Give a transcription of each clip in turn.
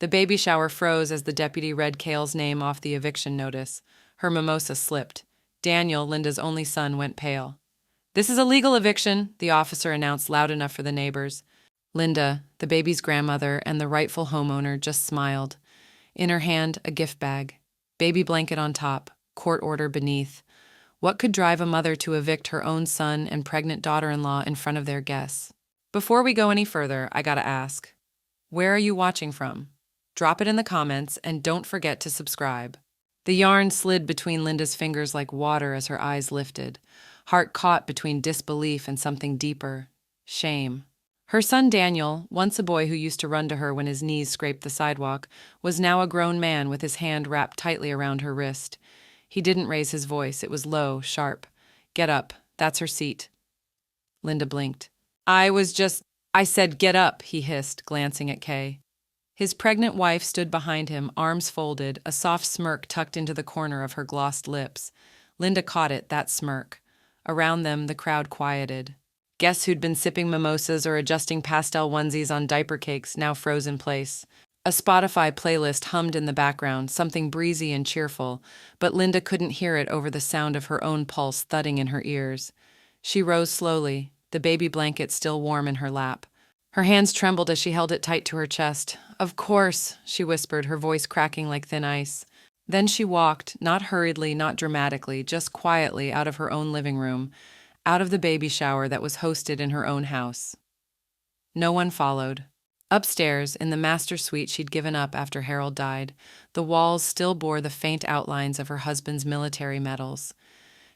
The baby shower froze as the deputy read Cale's name off the eviction notice. Her mimosa slipped. Daniel, Linda's only son, went pale. "This is a legal eviction," the officer announced loud enough for the neighbors. Linda, the baby's grandmother and the rightful homeowner, just smiled. In her hand, a gift bag. Baby blanket on top, court order beneath. What could drive a mother to evict her own son and pregnant daughter-in-law in front of their guests? Before we go any further, I gotta ask, where are you watching from? Drop it in the comments and don't forget to subscribe. The yarn slid between Linda's fingers like water as her eyes lifted, heart caught between disbelief and something deeper, shame. Her son Daniel, once a boy who used to run to her when his knees scraped the sidewalk, was now a grown man with his hand wrapped tightly around her wrist. He didn't raise his voice. It was low, sharp. "Get up. That's her seat." Linda blinked. I said get up," he hissed, glancing at Kay. His pregnant wife stood behind him, arms folded, a soft smirk tucked into the corner of her glossed lips. Linda caught it, that smirk. Around them, the crowd quieted. Guests who'd been sipping mimosas or adjusting pastel onesies on diaper cakes now froze in place. A Spotify playlist hummed in the background, something breezy and cheerful, but Linda couldn't hear it over the sound of her own pulse thudding in her ears. She rose slowly, the baby blanket still warm in her lap. Her hands trembled as she held it tight to her chest. "Of course," she whispered, her voice cracking like thin ice. Then she walked, not hurriedly, not dramatically, just quietly out of her own living room, out of the baby shower that was hosted in her own house. No one followed. Upstairs, in the master suite she'd given up after Harold died, the walls still bore the faint outlines of her husband's military medals.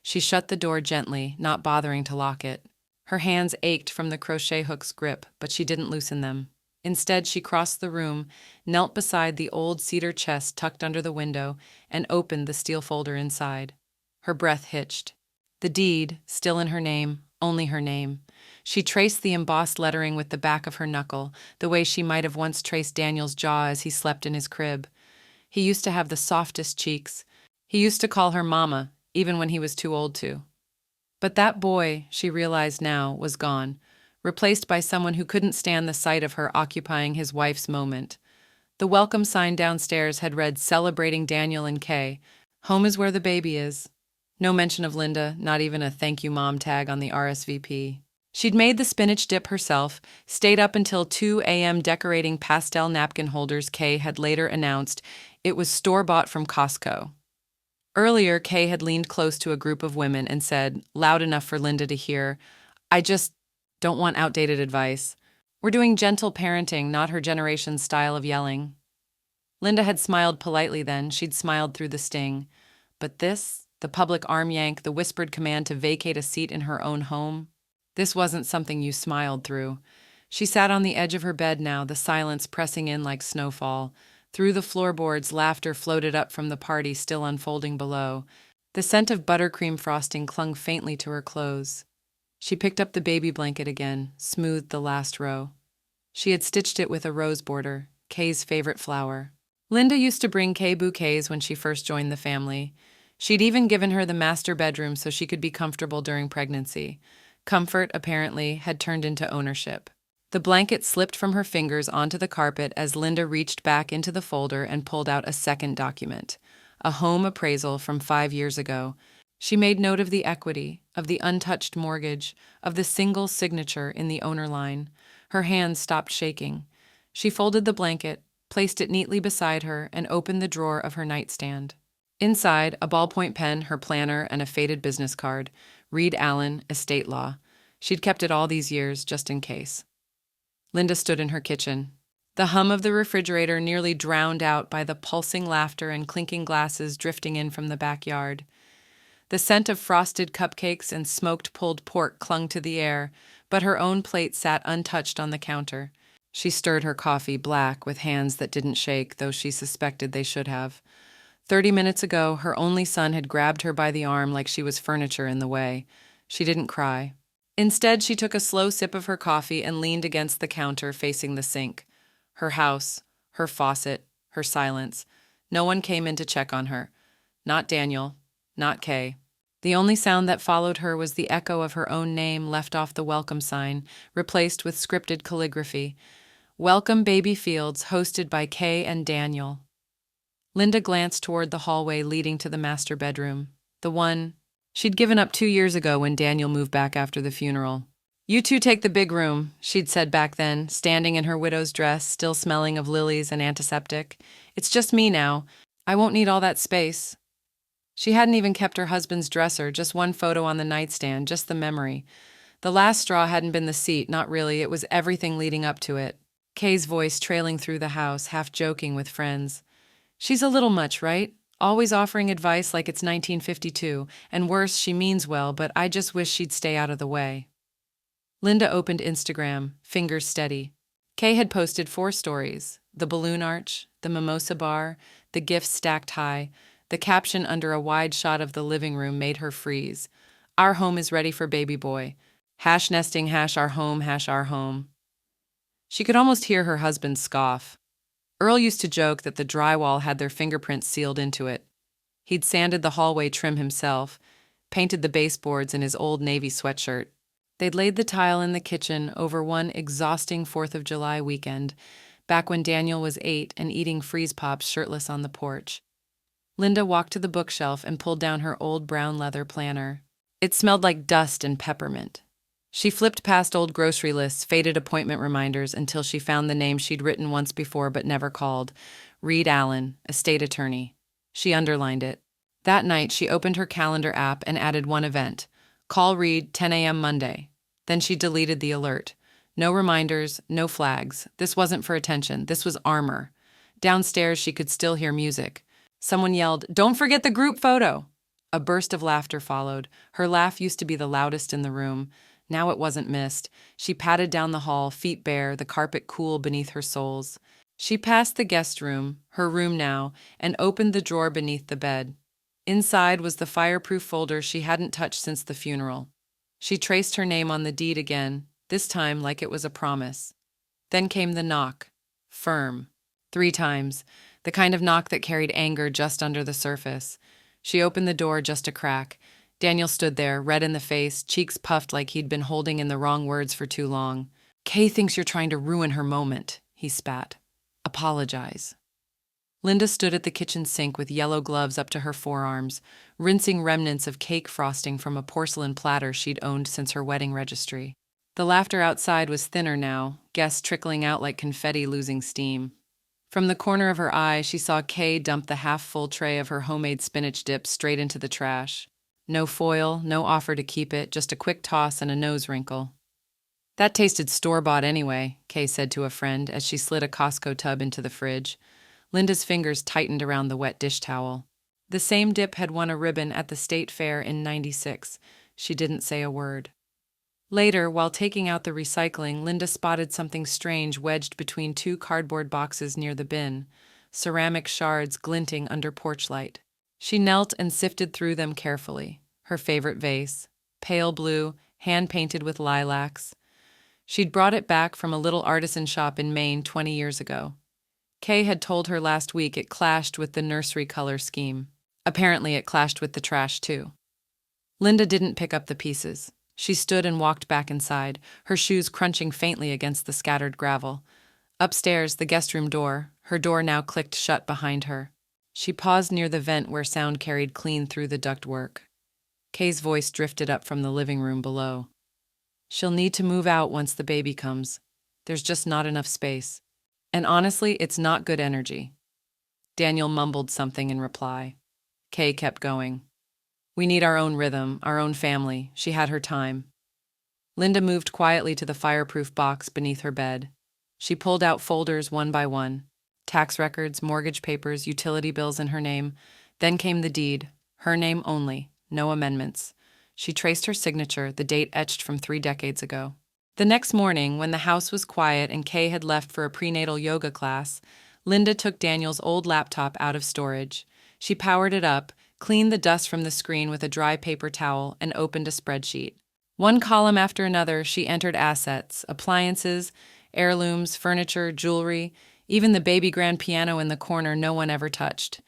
She shut the door gently, not bothering to lock it. Her hands ached from the crochet hook's grip, but she didn't loosen them. Instead, she crossed the room, knelt beside the old cedar chest tucked under the window, and opened the steel folder inside. Her breath hitched. The deed, still in her name, only her name. She traced the embossed lettering with the back of her knuckle, the way she might have once traced Daniel's jaw as he slept in his crib. He used to have the softest cheeks. He used to call her Mama, even when he was too old to. But that boy, she realized now, was gone, replaced by someone who couldn't stand the sight of her occupying his wife's moment. The welcome sign downstairs had read, "Celebrating Daniel and Kay. Home is where the baby is." No mention of Linda, not even a "thank you mom" tag on the RSVP. She'd made the spinach dip herself, stayed up until 2 a.m. decorating pastel napkin holders. Kay had later announced it was store-bought from Costco. Earlier, Kay had leaned close to a group of women and said, loud enough for Linda to hear, "I just don't want outdated advice. We're doing gentle parenting, not her generation's style of yelling." Linda had smiled politely then. She'd smiled through the sting. But this, the public arm yank, the whispered command to vacate a seat in her own home, this wasn't something you smiled through. She sat on the edge of her bed now, the silence pressing in like snowfall. Through the floorboards, laughter floated up from the party still unfolding below. The scent of buttercream frosting clung faintly to her clothes. She picked up the baby blanket again, smoothed the last row. She had stitched it with a rose border, Kay's favorite flower. Linda used to bring Kay bouquets when she first joined the family. She'd even given her the master bedroom so she could be comfortable during pregnancy. Comfort, apparently, had turned into ownership. The blanket slipped from her fingers onto the carpet as Linda reached back into the folder and pulled out a second document, a home appraisal from 5 years ago. She made note of the equity, of the untouched mortgage, of the single signature in the owner line. Her hands stopped shaking. She folded the blanket, placed it neatly beside her, and opened the drawer of her nightstand. Inside, a ballpoint pen, her planner, and a faded business card. Reed Allen, Estate Law. She'd kept it all these years, just in case. Linda stood in her kitchen. The hum of the refrigerator nearly drowned out by the pulsing laughter and clinking glasses drifting in from the backyard. The scent of frosted cupcakes and smoked pulled pork clung to the air, but her own plate sat untouched on the counter. She stirred her coffee, black, with hands that didn't shake, though she suspected they should have. 30 minutes ago, her only son had grabbed her by the arm like she was furniture in the way. She didn't cry. Instead, she took a slow sip of her coffee and leaned against the counter facing the sink. Her house, her faucet, her silence. No one came in to check on her. Not Daniel, not Kay. The only sound that followed her was the echo of her own name left off the welcome sign, replaced with scripted calligraphy. Welcome Baby Fields, hosted by Kay and Daniel. Linda glanced toward the hallway leading to the master bedroom, the one she'd given up 2 years ago when Daniel moved back after the funeral. You two take the big room, she'd said back then, standing in her widow's dress, still smelling of lilies and antiseptic. It's just me now. I won't need all that space. She hadn't even kept her husband's dresser, just one photo on the nightstand, just the memory. The last straw hadn't been the seat, not really, it was everything leading up to it. Kay's voice trailing through the house, half joking with friends. She's a little much, right? Always offering advice like it's 1952, and worse, she means well, but I just wish she'd stay out of the way. Linda opened Instagram, fingers steady. Kay had posted 4 stories: the balloon arch, the mimosa bar, the gifts stacked high. The caption under a wide shot of the living room made her freeze. Our home is ready for baby boy. Hash nesting, hash our home, hash our home. She could almost hear her husband scoff. Earl used to joke that the drywall had their fingerprints sealed into it. He'd sanded the hallway trim himself, painted the baseboards in his old navy sweatshirt. They'd laid the tile in the kitchen over one exhausting 4th of July weekend, back when Daniel was 8 and eating freeze pops shirtless on the porch. Linda walked to the bookshelf and pulled down her old brown leather planner. It smelled like dust and peppermint. She flipped past old grocery lists, faded appointment reminders, until she found the name she'd written once before but never called. Reed Allen, estate attorney. She underlined it. That night, she opened her calendar app and added one event. Call Reed, 10 a.m. Monday. Then she deleted the alert. No reminders, no flags. This wasn't for attention. This was armor. Downstairs, she could still hear music. Someone yelled, "Don't forget the group photo!" A burst of laughter followed. Her laugh used to be the loudest in the room. Now it wasn't missed. She padded down the hall, feet bare, the carpet cool beneath her soles. She passed the guest room, her room now, and opened the drawer beneath the bed. Inside was the fireproof folder she hadn't touched since the funeral. She traced her name on the deed again, this time like it was a promise. Then came the knock. Firm. 3 times. The kind of knock that carried anger just under the surface. She opened the door just a crack. Daniel stood there, red in the face, cheeks puffed like he'd been holding in the wrong words for too long. "Kay thinks you're trying to ruin her moment," he spat. "Apologize." Linda stood at the kitchen sink with yellow gloves up to her forearms, rinsing remnants of cake frosting from a porcelain platter she'd owned since her wedding registry. The laughter outside was thinner now, guests trickling out like confetti losing steam. From the corner of her eye, she saw Kay dump the half-full tray of her homemade spinach dip straight into the trash. No foil, no offer to keep it, just a quick toss and a nose wrinkle. "That tasted store-bought anyway," Kay said to a friend as she slid a Costco tub into the fridge. Linda's fingers tightened around the wet dish towel. The same dip had won a ribbon at the state fair in '96. She didn't say a word. Later, while taking out the recycling, Linda spotted something strange wedged between 2 cardboard boxes near the bin, ceramic shards glinting under porch light. She knelt and sifted through them carefully. Her favorite vase, pale blue, hand-painted with lilacs. She'd brought it back from a little artisan shop in Maine 20 years ago. Kay had told her last week it clashed with the nursery color scheme. Apparently it clashed with the trash, too. Linda didn't pick up the pieces. She stood and walked back inside, her shoes crunching faintly against the scattered gravel. Upstairs, the guest room door, her door now clicked shut behind her. She paused near the vent where sound carried clean through the ductwork. Kay's voice drifted up from the living room below. "She'll need to move out once the baby comes. There's just not enough space. And honestly, it's not good energy." Daniel mumbled something in reply. Kay kept going. "We need our own rhythm, our own family." She had her time. Linda moved quietly to the fireproof box beneath her bed. She pulled out folders one by one. Tax records, mortgage papers, utility bills in her name. Then came the deed, her name only, no amendments. She traced her signature, the date etched from 3 decades ago. The next morning, when the house was quiet and Kay had left for a prenatal yoga class, Linda took Daniel's old laptop out of storage. She powered it up, cleaned the dust from the screen with a dry paper towel, and opened a spreadsheet. One column after another, she entered assets, appliances, heirlooms, furniture, jewelry, even the baby grand piano in the corner no one ever touched.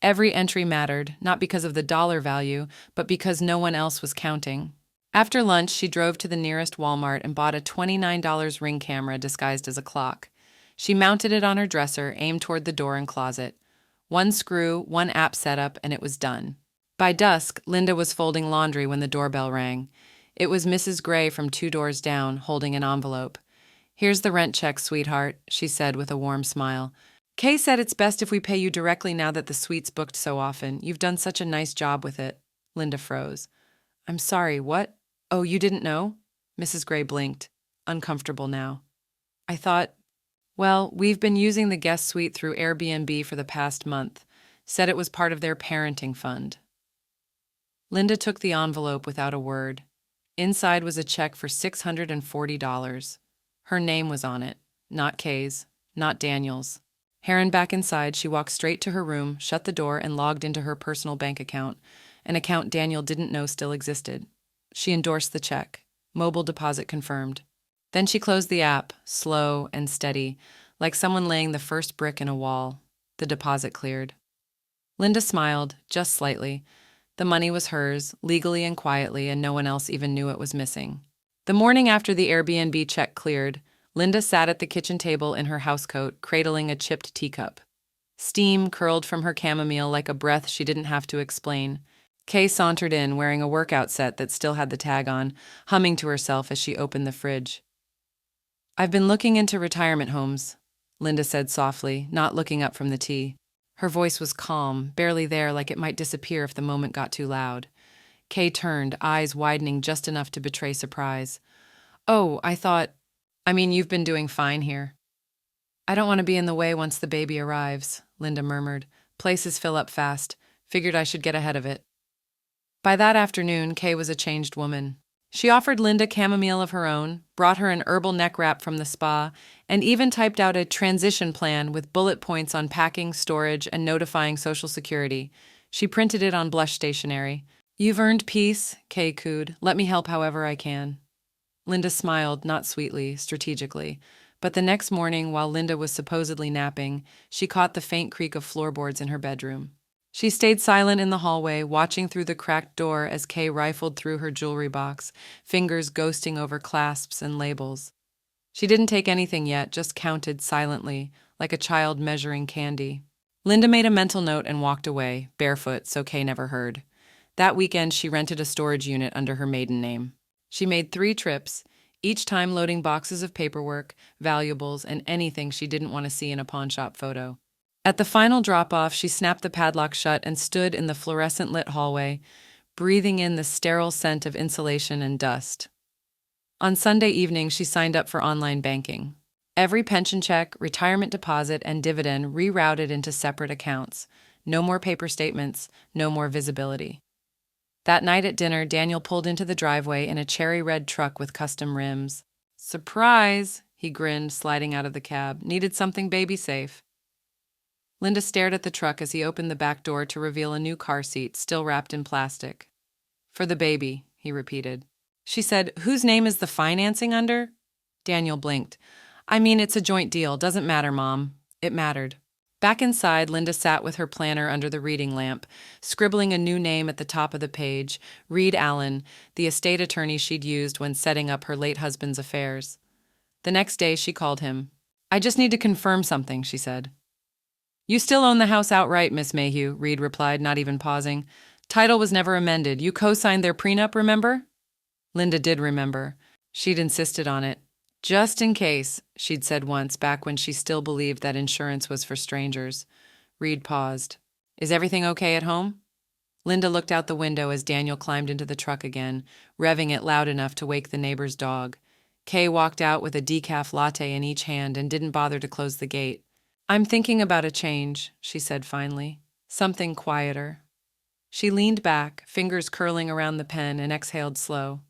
Every entry mattered, not because of the dollar value, but because no one else was counting. After lunch, she drove to the nearest Walmart and bought a $29 Ring camera disguised as a clock. She mounted it on her dresser, aimed toward the door and closet. One screw, one app setup, and it was done. By dusk, Linda was folding laundry when the doorbell rang. It was Mrs. Gray from 2 doors down, holding an envelope. "Here's the rent check, sweetheart," she said with a warm smile. "Kay said it's best if we pay you directly now that the suite's booked so often. You've done such a nice job with it." Linda froze. "I'm sorry, what? Oh, you didn't know?" Mrs. Gray blinked, uncomfortable now. "I thought, well, we've been using the guest suite through Airbnb for the past month. Said it was part of their parenting fund." Linda took the envelope without a word. Inside was a check for $640. Her name was on it, not Kay's, not Daniel's. Heron back inside, she walked straight to her room, shut the door, and logged into her personal bank account, an account Daniel didn't know still existed. She endorsed the check. Mobile deposit confirmed. Then she closed the app, slow and steady, like someone laying the first brick in a wall. The deposit cleared. Linda smiled, just slightly. The money was hers, legally and quietly, and no one else even knew it was missing. The morning after the Airbnb check cleared, Linda sat at the kitchen table in her housecoat, cradling a chipped teacup. Steam curled from her chamomile like a breath she didn't have to explain. Kay sauntered in, wearing a workout set that still had the tag on, humming to herself as she opened the fridge. "I've been looking into retirement homes," Linda said softly, not looking up from the tea. Her voice was calm, barely there, like it might disappear if the moment got too loud. Kay turned, eyes widening just enough to betray surprise. "Oh, you've been doing fine here." "I don't want to be in the way once the baby arrives," Linda murmured. "Places fill up fast. Figured I should get ahead of it." By that afternoon, Kay was a changed woman. She offered Linda chamomile of her own, brought her an herbal neck wrap from the spa, and even typed out a transition plan with bullet points on packing, storage, and notifying Social Security. She printed it on blush stationery. "You've earned peace," Kay cooed. "Let me help however I can." Linda smiled, not sweetly, strategically. But the next morning, while Linda was supposedly napping, she caught the faint creak of floorboards in her bedroom. She stayed silent in the hallway, watching through the cracked door as Kay rifled through her jewelry box, fingers ghosting over clasps and labels. She didn't take anything yet, just counted silently, like a child measuring candy. Linda made a mental note and walked away, barefoot, so Kay never heard. That weekend, she rented a storage unit under her maiden name. She made 3 trips, each time loading boxes of paperwork, valuables, and anything she didn't want to see in a pawnshop photo. At the final drop-off, she snapped the padlock shut and stood in the fluorescent-lit hallway, breathing in the sterile scent of insulation and dust. On Sunday evening, she signed up for online banking. Every pension check, retirement deposit, and dividend rerouted into separate accounts. No more paper statements, no more visibility. That night at dinner, Daniel pulled into the driveway in a cherry-red truck with custom rims. "Surprise!" he grinned, sliding out of the cab. "Needed something baby-safe." Linda stared at the truck as he opened the back door to reveal a new car seat, still wrapped in plastic. "For the baby," he repeated. She said, "Whose name is the financing under?" Daniel blinked. "It's a joint deal. Doesn't matter, Mom." It mattered. Back inside, Linda sat with her planner under the reading lamp, scribbling a new name at the top of the page, Reed Allen, the estate attorney she'd used when setting up her late husband's affairs. The next day, she called him. "I just need to confirm something," she said. "You still own the house outright, Miss Mayhew," Reed replied, not even pausing. "Title was never amended. You co-signed their prenup, remember?" Linda did remember. She'd insisted on it. "Just in case," she'd said once, back when she still believed that insurance was for strangers. Reed paused. "Is everything okay at home?" Linda looked out the window as Daniel climbed into the truck again, revving it loud enough to wake the neighbor's dog. Kay walked out with a decaf latte in each hand and didn't bother to close the gate. "I'm thinking about a change," she said finally. "Something quieter." She leaned back, fingers curling around the pen, and exhaled slow.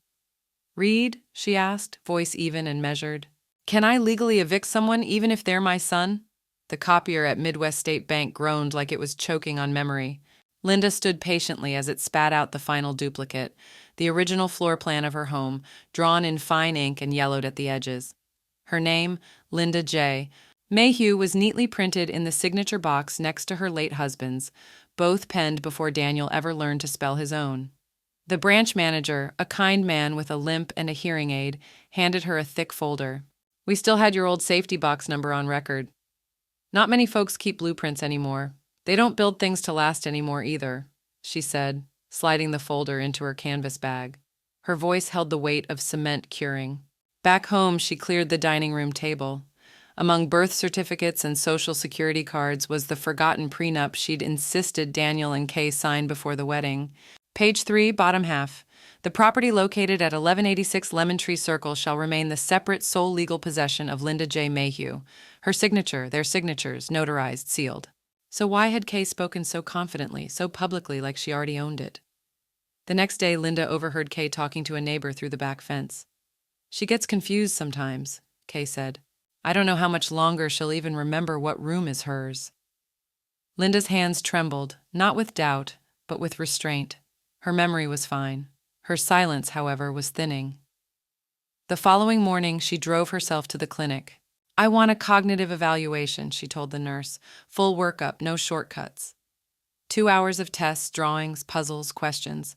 "Reed?" she asked, voice even and measured. "Can I legally evict someone even if they're my son?" The copier at Midwest State Bank groaned like it was choking on memory. Linda stood patiently as it spat out the final duplicate, the original floor plan of her home, drawn in fine ink and yellowed at the edges. Her name, Linda J. Mayhew, was neatly printed in the signature box next to her late husband's, both penned before Daniel ever learned to spell his own. The branch manager, a kind man with a limp and a hearing aid, handed her a thick folder. We still had your old safety box number on record. Not many folks keep blueprints anymore. They don't build things to last anymore either, she said, sliding the folder into her canvas bag. Her voice held the weight of cement curing. Back home, she cleared the dining room table. Among birth certificates and social security cards was the forgotten prenup she'd insisted Daniel and Kay sign before the wedding. Page 3, bottom half. The property located at 1186 Lemon Tree Circle shall remain the separate sole legal possession of Linda J. Mayhew. Her signature, their signatures, notarized, sealed. So why had Kay spoken so confidently, so publicly, like she already owned it? The next day, Linda overheard Kay talking to a neighbor through the back fence. She gets confused sometimes, Kay said. I don't know how much longer she'll even remember what room is hers. Linda's hands trembled, not with doubt, but with restraint. Her memory was fine. Her silence, however, was thinning. The following morning, she drove herself to the clinic. I want a cognitive evaluation, she told the nurse. Full workup, no shortcuts. 2 hours of tests, drawings, puzzles, questions.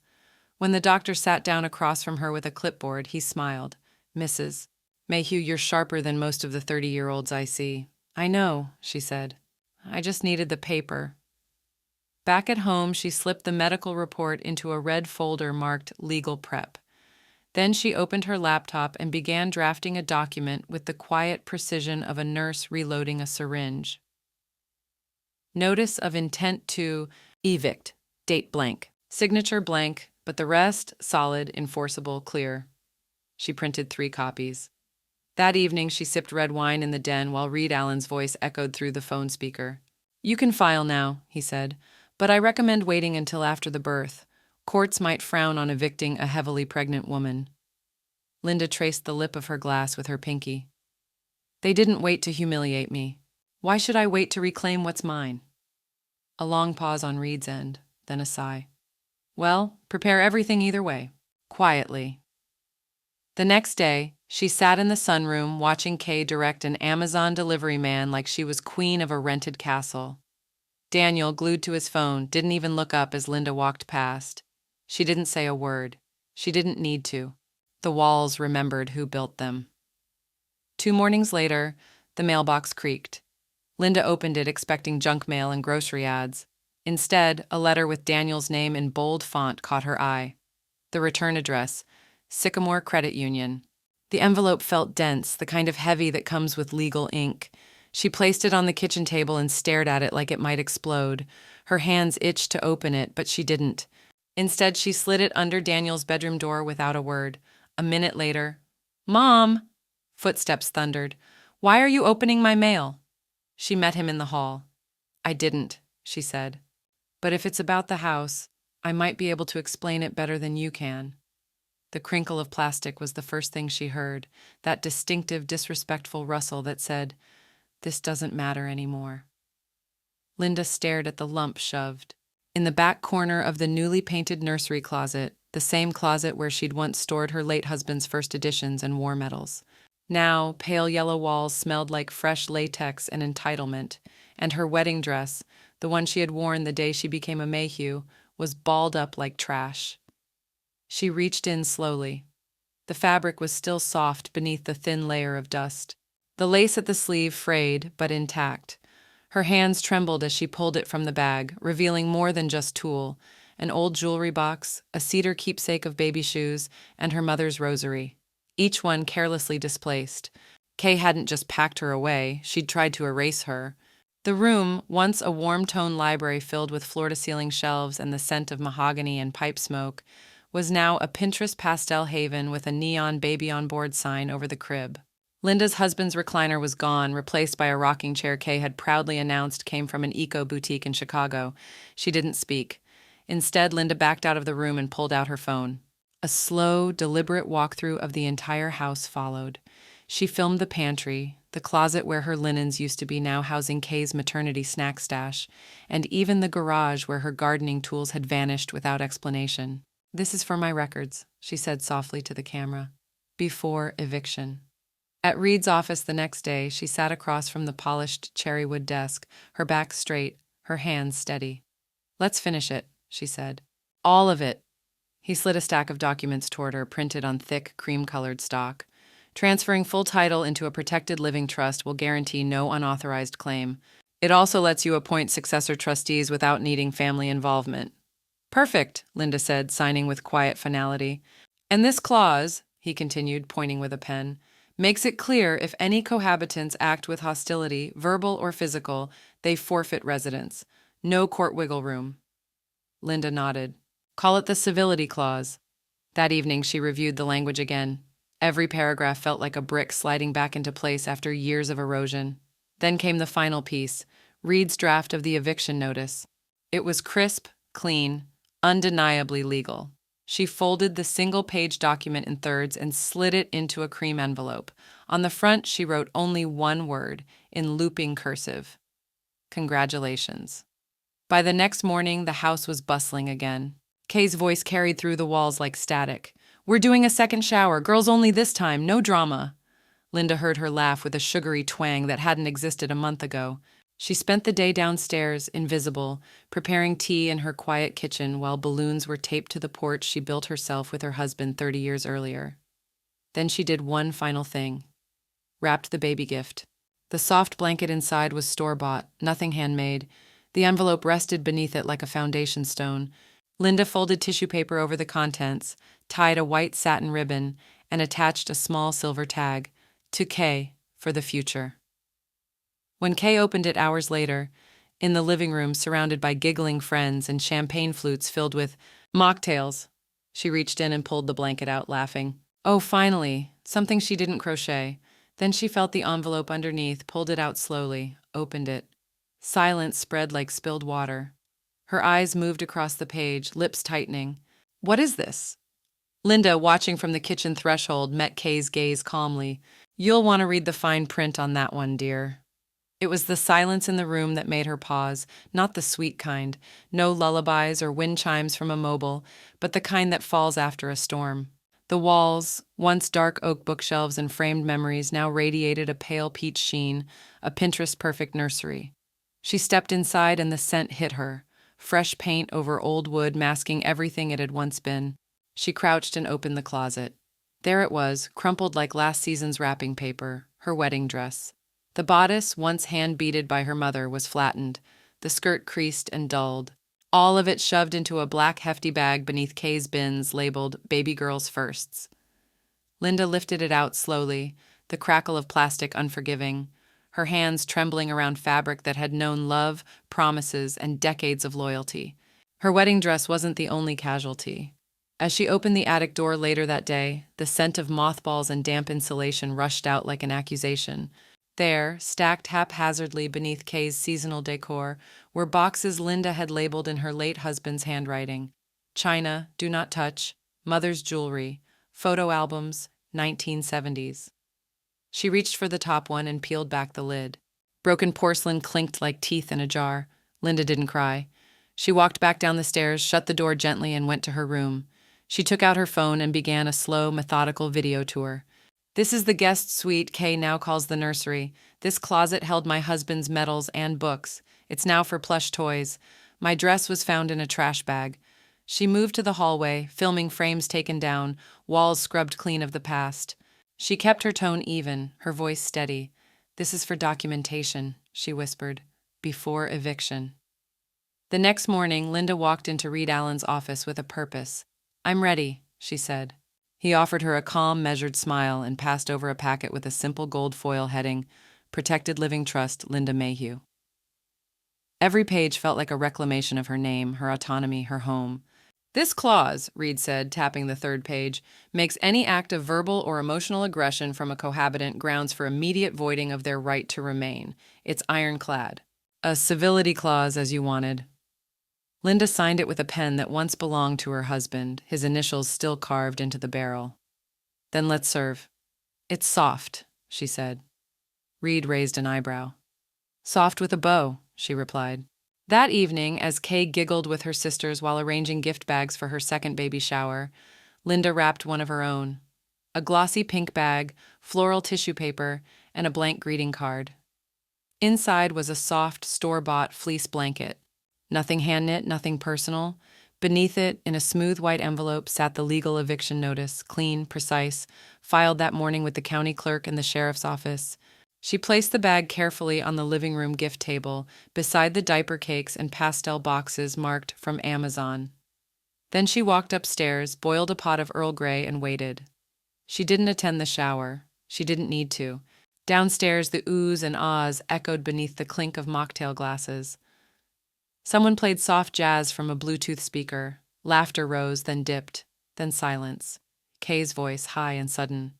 When the doctor sat down across from her with a clipboard, he smiled. Mrs. Mayhew, you're sharper than most of the 30-year-olds I see. I know, she said. I just needed the paper. Back at home, she slipped the medical report into a red folder marked Legal Prep. Then she opened her laptop and began drafting a document with the quiet precision of a nurse reloading a syringe. Notice of intent to evict, date blank, signature blank, but the rest solid, enforceable, clear. She printed 3 copies. That evening, she sipped red wine in the den while Reed Allen's voice echoed through the phone speaker. You can file now, he said, but I recommend waiting until after the birth. Courts might frown on evicting a heavily pregnant woman. Linda traced the lip of her glass with her pinky. They didn't wait to humiliate me. Why should I wait to reclaim what's mine? A long pause on Reed's end, then a sigh. Well, prepare everything either way. Quietly. The next day, she sat in the sunroom watching Kay direct an Amazon delivery man like she was queen of a rented castle. Daniel, glued to his phone, didn't even look up as Linda walked past. She didn't say a word. She didn't need to. The walls remembered who built them. 2 mornings later, the mailbox creaked. Linda opened it expecting junk mail and grocery ads. Instead, a letter with Daniel's name in bold font caught her eye. The return address, Sycamore Credit Union. The envelope felt dense, the kind of heavy that comes with legal ink. She placed it on the kitchen table and stared at it like it might explode. Her hands itched to open it, but she didn't. Instead, she slid it under Daniel's bedroom door without a word. A minute later, Mom! Footsteps thundered. Why are you opening my mail? She met him in the hall. I didn't, she said. But if it's about the house, I might be able to explain it better than you can. The crinkle of plastic was the first thing she heard, that distinctive, disrespectful rustle that said, This doesn't matter anymore. Linda stared at the lump shoved. In the back corner of the newly painted nursery closet, the same closet where she'd once stored her late husband's first editions and war medals. Now, pale yellow walls smelled like fresh latex and entitlement, and her wedding dress, the one she had worn the day she became a Mayhew, was balled up like trash. She reached in slowly. The fabric was still soft beneath the thin layer of dust. The lace at the sleeve frayed, but intact. Her hands trembled as she pulled it from the bag, revealing more than just tulle, an old jewelry box, a cedar keepsake of baby shoes, and her mother's rosary, each one carelessly displaced. Kay hadn't just packed her away, she'd tried to erase her. The room, once a warm-toned library filled with floor-to-ceiling shelves and the scent of mahogany and pipe smoke, was now a Pinterest pastel haven with a neon baby-on-board sign over the crib. Linda's husband's recliner was gone, replaced by a rocking chair Kay had proudly announced came from an eco-boutique in Chicago. She didn't speak. Instead, Linda backed out of the room and pulled out her phone. A slow, deliberate walkthrough of the entire house followed. She filmed the pantry, the closet where her linens used to be now housing Kay's maternity snack stash, and even the garage where her gardening tools had vanished without explanation. This is for my records, she said softly to the camera. Before eviction. At Reed's office the next day, she sat across from the polished cherrywood desk, her back straight, her hands steady. Let's finish it, she said. All of it. He slid a stack of documents toward her, printed on thick, cream-colored stock. Transferring full title into a protected living trust will guarantee no unauthorized claim. It also lets you appoint successor trustees without needing family involvement. Perfect, Linda said, signing with quiet finality. And this clause, he continued, pointing with a pen, makes it clear if any cohabitants act with hostility, verbal or physical, they forfeit residence. No court wiggle room. Linda nodded. Call it the civility clause. That evening she reviewed the language again. Every paragraph felt like a brick sliding back into place after years of erosion. Then came the final piece, Reed's draft of the eviction notice. It was crisp, clean, undeniably legal. She folded the single-page document in thirds and slid it into a cream envelope. On the front, she wrote only one word, in looping cursive. Congratulations. By the next morning, the house was bustling again. Kay's voice carried through the walls like static. We're doing a second shower, girls only this time, no drama. Linda heard her laugh with a sugary twang that hadn't existed a month ago. She spent the day downstairs, invisible, preparing tea in her quiet kitchen while balloons were taped to the porch she built herself with her husband 30 years earlier. Then she did one final thing. Wrapped the baby gift. The soft blanket inside was store-bought, nothing handmade. The envelope rested beneath it like a foundation stone. Linda folded tissue paper over the contents, tied a white satin ribbon, and attached a small silver tag, to Kay, for the future. When Kay opened it hours later, in the living room surrounded by giggling friends and champagne flutes filled with mocktails, she reached in and pulled the blanket out, laughing. Oh, finally, something she didn't crochet. Then she felt the envelope underneath, pulled it out slowly, opened it. Silence spread like spilled water. Her eyes moved across the page, lips tightening. What is this? Linda, watching from the kitchen threshold, met Kay's gaze calmly. You'll want to read the fine print on that one, dear. It was the silence in the room that made her pause, not the sweet kind, no lullabies or wind chimes from a mobile, but the kind that falls after a storm. The walls, once dark oak bookshelves and framed memories, now radiated a pale peach sheen, a Pinterest-perfect nursery. She stepped inside and the scent hit her, fresh paint over old wood masking everything it had once been. She crouched and opened the closet. There it was, crumpled like last season's wrapping paper, her wedding dress. The bodice, once hand-beaded by her mother, was flattened, the skirt creased and dulled, all of it shoved into a black hefty bag beneath Kay's bins labeled Baby Girl's Firsts. Linda lifted it out slowly, the crackle of plastic unforgiving, her hands trembling around fabric that had known love, promises, and decades of loyalty. Her wedding dress wasn't the only casualty. As she opened the attic door later that day, the scent of mothballs and damp insulation rushed out like an accusation. There, stacked haphazardly beneath Kay's seasonal decor, were boxes Linda had labeled in her late husband's handwriting. China, do not touch, mother's jewelry, photo albums, 1970s. She reached for the top one and peeled back the lid. Broken porcelain clinked like teeth in a jar. Linda didn't cry. She walked back down the stairs, shut the door gently, and went to her room. She took out her phone and began a slow, methodical video tour. This is the guest suite Kay now calls the nursery. This closet held my husband's medals and books. It's now for plush toys. My dress was found in a trash bag. She moved to the hallway, filming frames taken down, walls scrubbed clean of the past. She kept her tone even, her voice steady. This is for documentation, she whispered, before eviction. The next morning, Linda walked into Reed Allen's office with a purpose. I'm ready, she said. He offered her a calm, measured smile and passed over a packet with a simple gold foil heading, Protected Living Trust, Linda Mayhew. Every page felt like a reclamation of her name, her autonomy, her home. This clause, Reed said, tapping the third page, makes any act of verbal or emotional aggression from a cohabitant grounds for immediate voiding of their right to remain. It's ironclad. A civility clause, as you wanted. Linda signed it with a pen that once belonged to her husband, his initials still carved into the barrel. Then let's serve. It's soft, she said. Reed raised an eyebrow. Soft with a bow, she replied. That evening, as Kay giggled with her sisters while arranging gift bags for her second baby shower, Linda wrapped one of her own. A glossy pink bag, floral tissue paper, and a blank greeting card. Inside was a soft, store-bought fleece blanket. Nothing hand-knit, nothing personal, Beneath it, in a smooth white envelope, sat the legal eviction notice, clean, precise, filed that morning with the county clerk and the sheriff's office. She placed the bag carefully on the living room gift table, beside the diaper cakes and pastel boxes marked from Amazon. Then she walked upstairs, boiled a pot of Earl Grey, and waited. She didn't attend the shower. She didn't need to. Downstairs, the oohs and ahs echoed beneath the clink of mocktail glasses. Someone played soft jazz from a Bluetooth speaker. Laughter rose, then dipped, then silence. Kay's voice, high and sudden.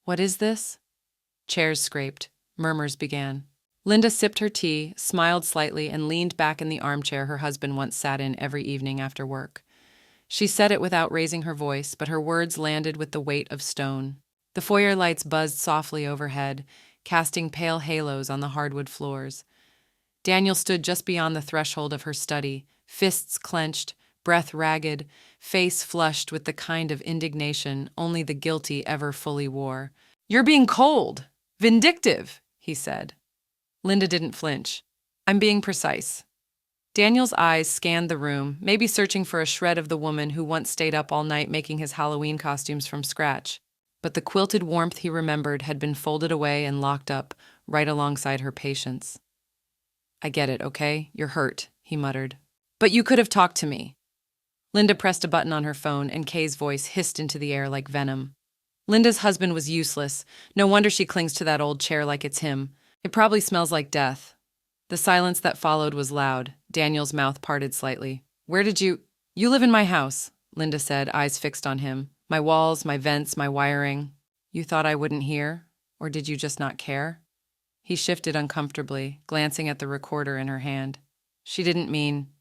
"What is this?" Chairs scraped. Murmurs began. Linda sipped her tea, smiled slightly, and leaned back in the armchair her husband once sat in every evening after work. She said it without raising her voice, but her words landed with the weight of stone. The foyer lights buzzed softly overhead, casting pale halos on the hardwood floors. Daniel stood just beyond the threshold of her study, fists clenched, breath ragged, face flushed with the kind of indignation only the guilty ever fully wore. "You're being cold! Vindictive!" he said. Linda didn't flinch. "I'm being precise." Daniel's eyes scanned the room, maybe searching for a shred of the woman who once stayed up all night making his Halloween costumes from scratch. But the quilted warmth he remembered had been folded away and locked up, right alongside her patience. "I get it, okay? You're hurt," he muttered. "But you could have talked to me." Linda pressed a button on her phone, and Kay's voice hissed into the air like venom. Linda's husband was useless. No wonder she clings to that old chair like it's him. It probably smells like death. The silence that followed was loud. Daniel's mouth parted slightly. "Where did you—" "You live in my house," Linda said, eyes fixed on him. "My walls, my vents, my wiring. You thought I wouldn't hear? Or did you just not care?" He shifted uncomfortably, glancing at the recorder in her hand. "She didn't mean—"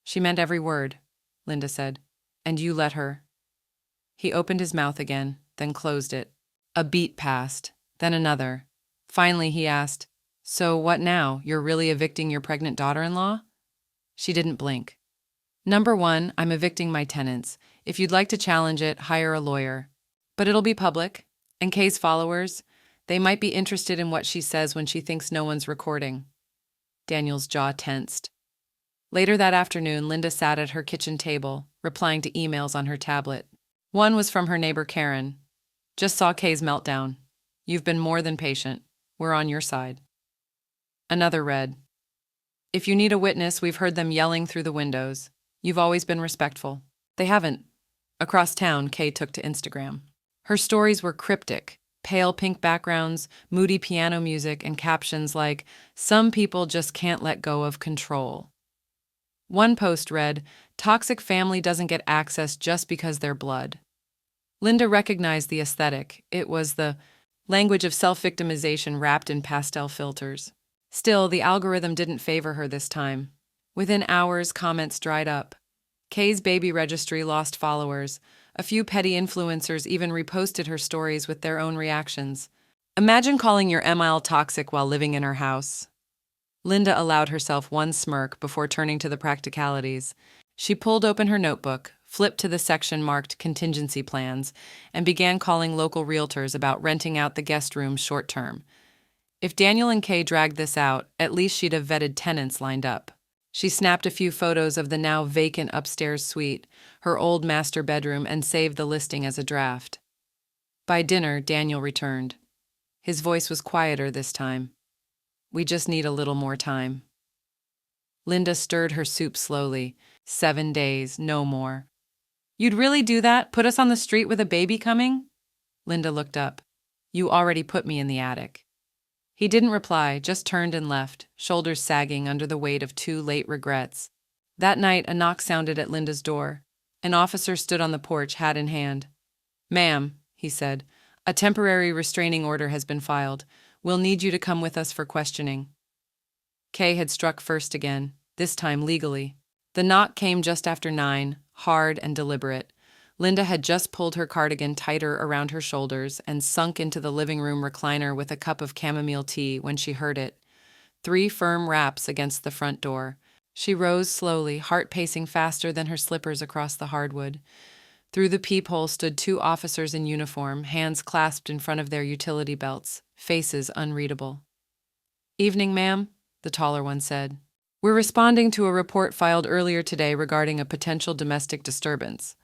"She meant every word," Linda said. "And you let her." He opened his mouth again, then closed it. A beat passed, then another. Finally, he asked, "So what now? You're really evicting your pregnant daughter-in-law?" She didn't blink. "Number one, I'm evicting my tenants. If you'd like to challenge it, hire a lawyer. But it'll be public. And Kay's followers, they might be interested in what she says when she thinks no one's recording." Daniel's jaw tensed. Later that afternoon, Linda sat at her kitchen table, replying to emails on her tablet. One was from her neighbor Karen. "Just saw Kay's meltdown. You've been more than patient. We're on your side." Another read, "If you need a witness, we've heard them yelling through the windows. You've always been respectful." They haven't. Across town, Kay took to Instagram. Her stories were cryptic. Pale pink backgrounds, moody piano music, and captions like, "Some people just can't let go of control." One post read, "Toxic family doesn't get access just because they're blood." Linda recognized the aesthetic. It was the language of self-victimization wrapped in pastel filters. Still, the algorithm didn't favor her this time. Within hours, comments dried up. Kay's baby registry lost followers. A few petty influencers even reposted her stories with their own reactions. Imagine calling your ML toxic while living in her house. Linda allowed herself one smirk before turning to the practicalities. She pulled open her notebook, flipped to the section marked contingency plans, and began calling local realtors about renting out the guest rooms short-term. If Daniel and Kay dragged this out, at least she'd have vetted tenants lined up. She snapped a few photos of the now vacant upstairs suite, her old master bedroom, and saved the listing as a draft. By dinner, Daniel returned. His voice was quieter this time. "We just need a little more time." Linda stirred her soup slowly. 7 days, no more. "You'd really do that? Put us on the street with a baby coming?" Linda looked up. "You already put me in the attic." He didn't reply, just turned and left, shoulders sagging under the weight of 2 late regrets. That night, a knock sounded at Linda's door. An officer stood on the porch, hat in hand. "Ma'am," he said, "a temporary restraining order has been filed. We'll need you to come with us for questioning." Kay had struck first again, this time legally. The knock came just after 9, hard and deliberate. Linda had just pulled her cardigan tighter around her shoulders and sunk into the living room recliner with a cup of chamomile tea when she heard it. 3 firm raps against the front door. She rose slowly, heart pacing faster than her slippers across the hardwood. Through the peephole stood 2 officers in uniform, hands clasped in front of their utility belts, faces unreadable. "Evening, ma'am," the taller one said. We're responding to a report filed earlier today regarding a potential domestic disturbance.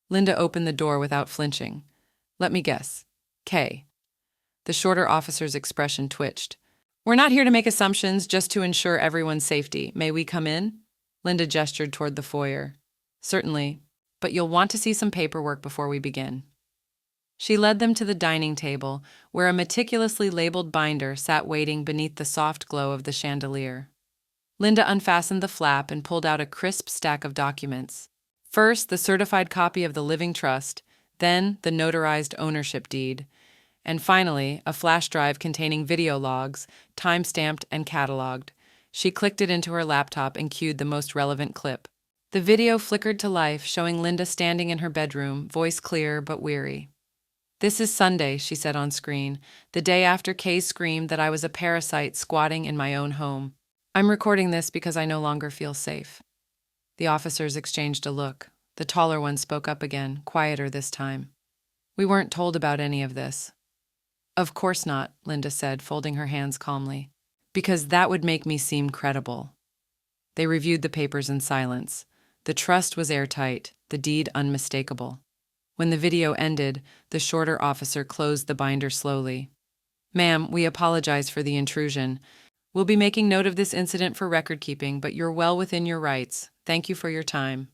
Linda opened the door without flinching. Let me guess. Kay. The shorter officer's expression twitched. We're not here to make assumptions, just to ensure everyone's safety. May we come in? Linda gestured toward the foyer. Certainly, but you'll want to see some paperwork before we begin. She led them to the dining table, where a meticulously labeled binder sat waiting beneath the soft glow of the chandelier. Linda unfastened the flap and pulled out a crisp stack of documents. First, the certified copy of the living trust, then the notarized ownership deed, and finally, a flash drive containing video logs, time-stamped and cataloged. She clicked it into her laptop and cued the most relevant clip. The video flickered to life, showing Linda standing in her bedroom, voice clear but weary. This is Sunday, she said on screen, the day after Kay screamed that I was a parasite squatting in my own home. I'm recording this because I no longer feel safe. The officers exchanged a look. The taller one spoke up again, quieter this time. We weren't told about any of this. Of course not, Linda said, folding her hands calmly. Because that would make me seem credible. They reviewed the papers in silence. The trust was airtight, the deed unmistakable. When the video ended, the shorter officer closed the binder slowly. Ma'am, we apologize for the intrusion. We'll be making note of this incident for record-keeping, but you're well within your rights. Thank you for your time.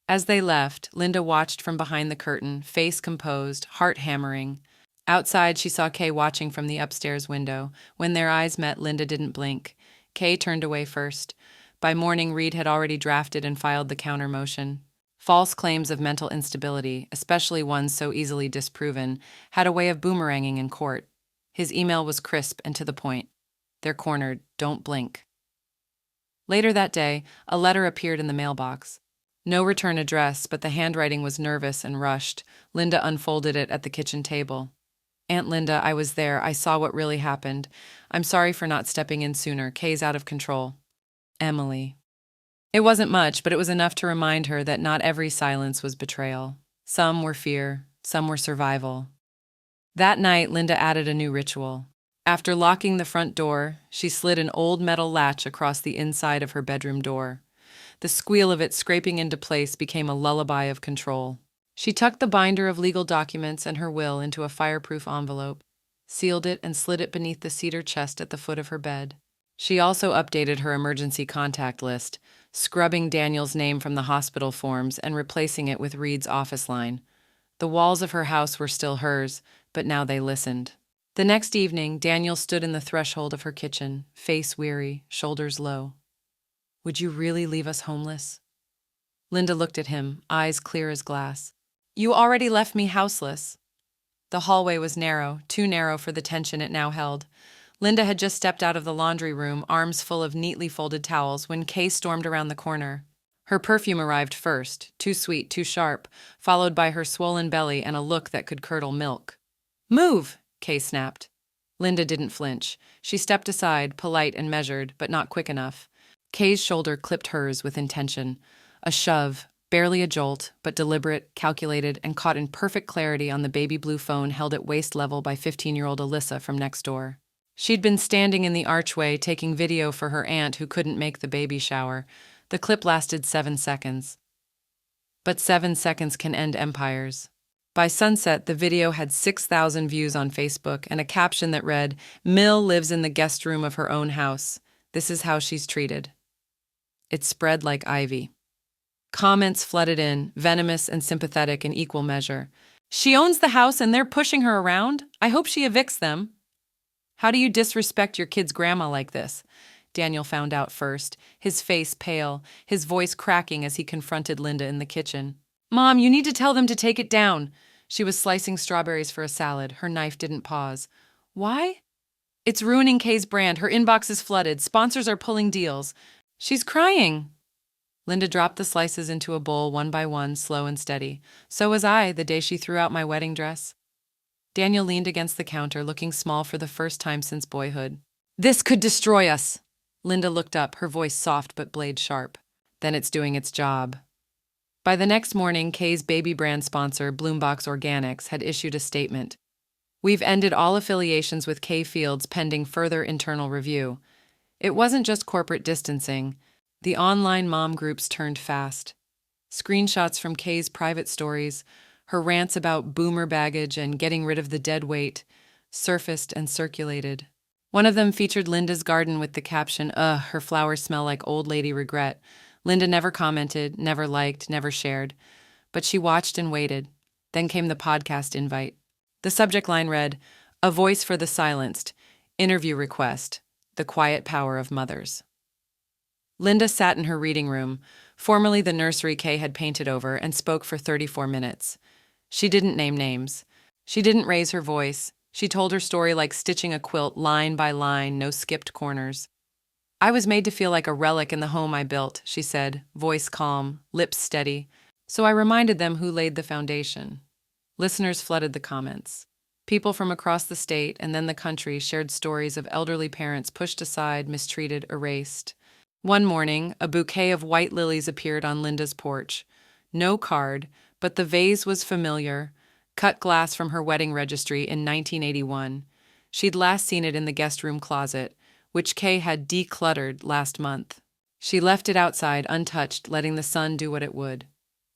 As they left, Linda watched from behind the curtain, face composed, heart hammering. Outside, she saw Kay watching from the upstairs window. When their eyes met, Linda didn't blink. Kay turned away first. By morning, Reed had already drafted and filed the counter motion. False claims of mental instability, especially ones so easily disproven, had a way of boomeranging in court. His email was crisp and to the point. They're cornered. Don't blink. Later that day, a letter appeared in the mailbox. No return address, but the handwriting was nervous and rushed. Linda unfolded it at the kitchen table. Aunt Linda, I was there. I saw what really happened. I'm sorry for not stepping in sooner. Kay's out of control. Emily. It wasn't much, but it was enough to remind her that not every silence was betrayal. Some were fear, some were survival. That night, Linda added a new ritual. After locking the front door, she slid an old metal latch across the inside of her bedroom door. The squeal of it scraping into place became a lullaby of control. She tucked the binder of legal documents and her will into a fireproof envelope, sealed it, and slid it beneath the cedar chest at the foot of her bed. She also updated her emergency contact list, scrubbing Daniel's name from the hospital forms and replacing it with Reed's office line. The walls of her house were still hers, but now they listened. The next evening, Daniel stood in the threshold of her kitchen, face weary, shoulders low. Would you really leave us homeless? Linda looked at him, eyes clear as glass. You already left me houseless. The hallway was narrow, too narrow for the tension it now held. Linda had just stepped out of the laundry room, arms full of neatly folded towels, when Kay stormed around the corner. Her perfume arrived first, too sweet, too sharp, followed by her swollen belly and a look that could curdle milk. Move! Kay snapped. Linda didn't flinch. She stepped aside, polite and measured, but not quick enough. Kay's shoulder clipped hers with intention. A shove, barely a jolt, but deliberate, calculated, and caught in perfect clarity on the baby blue phone held at waist level by 15-year-old Alyssa from next door. She'd been standing in the archway taking video for her aunt who couldn't make the baby shower. The clip lasted 7 seconds. But 7 seconds can end empires. By sunset, the video had 6,000 views on Facebook and a caption that read, "Mill lives in the guest room of her own house. This is how she's treated." It spread like ivy. Comments flooded in, venomous and sympathetic in equal measure. She owns the house and they're pushing her around? I hope she evicts them. How do you disrespect your kid's grandma like this? Daniel found out first, his face pale, his voice cracking as he confronted Linda in the kitchen. Mom, you need to tell them to take it down. She was slicing strawberries for a salad. Her knife didn't pause. Why? It's ruining Kay's brand. Her inbox is flooded. Sponsors are pulling deals. She's crying. Linda dropped the slices into a bowl one by one, slow and steady. So was I, the day she threw out my wedding dress. Daniel leaned against the counter, looking small for the first time since boyhood. This could destroy us. Linda looked up, her voice soft but blade sharp. Then it's doing its job. By the next morning, Kay's baby brand sponsor, Bloombox Organics, had issued a statement. We've ended all affiliations with Kay Fields pending further internal review. It wasn't just corporate distancing. The online mom groups turned fast. Screenshots from Kay's private stories, her rants about boomer baggage and getting rid of the dead weight, surfaced and circulated. One of them featured Linda's garden with the caption, "Ugh, her flowers smell like old lady regret." Linda never commented, never liked, never shared, but she watched and waited. Then came the podcast invite. The subject line read, "A voice for the silenced, interview request, the quiet power of mothers." Linda sat in her reading room, formerly the nursery Kay had painted over, and spoke for 34 minutes. She didn't name names. She didn't raise her voice. She told her story like stitching a quilt, line by line, no skipped corners. "I was made to feel like a relic in the home I built," she said, voice calm, lips steady. "So I reminded them who laid the foundation." Listeners flooded the comments. People from across the state and then the country shared stories of elderly parents pushed aside, mistreated, erased. One morning, a bouquet of white lilies appeared on Linda's porch. No card, but the vase was familiar, cut glass from her wedding registry in 1981. She'd last seen it in the guest room closet, which Kay had decluttered last month. She left it outside untouched, letting the sun do what it would.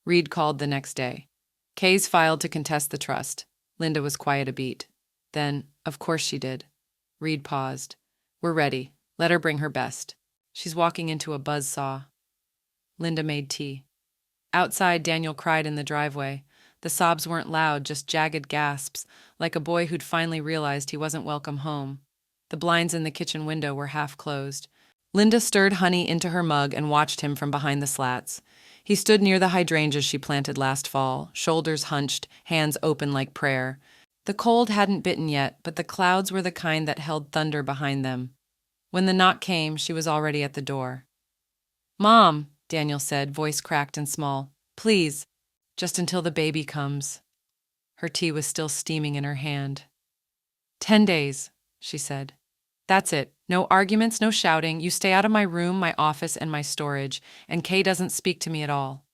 Reed called the next day. Kay's filed to contest the trust. Linda was quiet a beat. Then, "Of course she did." Reed paused. "We're ready. Let her bring her best. She's walking into a buzzsaw." Linda made tea. Outside, Daniel cried in the driveway. The sobs weren't loud, just jagged gasps, like a boy who'd finally realized he wasn't welcome home. The blinds in the kitchen window were half closed. Linda stirred honey into her mug and watched him from behind the slats. He stood near the hydrangeas she planted last fall, shoulders hunched, hands open like prayer. The cold hadn't bitten yet, but the clouds were the kind that held thunder behind them. When the knock came, she was already at the door. "Mom," Daniel said, voice cracked and small. "Please, just until the baby comes." Her tea was still steaming in her hand. 10 days, she said. "That's it. No arguments, no shouting. You stay out of my room, my office, and my storage, and Kay doesn't speak to me at all."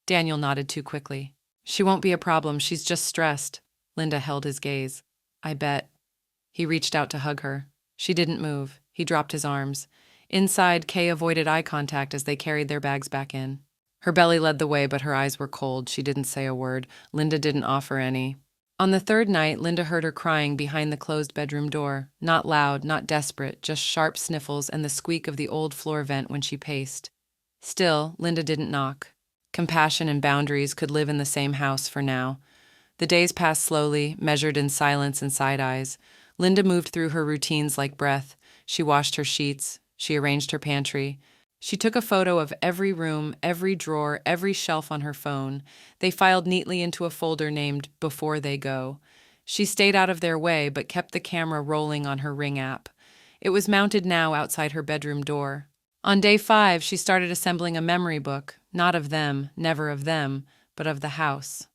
Daniel nodded too quickly. "She won't be a problem. She's just stressed." Linda held his gaze. "I bet." He reached out to hug her. She didn't move. He dropped his arms. Inside, Kay avoided eye contact as they carried their bags back in. Her belly led the way, but her eyes were cold. She didn't say a word. Linda didn't offer any. On the third night, Linda heard her crying behind the closed bedroom door. Not loud, not desperate, just sharp sniffles and the squeak of the old floor vent when she paced. Still, Linda didn't knock. Compassion and boundaries could live in the same house for now. The days passed slowly, measured in silence and side eyes. Linda moved through her routines like breath. She washed her sheets. She arranged her pantry. She took a photo of every room, every drawer, every shelf on her phone. They filed neatly into a folder named Before They Go. She stayed out of their way, but kept the camera rolling on her Ring app. It was mounted now outside her bedroom door. On day 5, she started assembling a memory book, not of them, never of them, but of the house.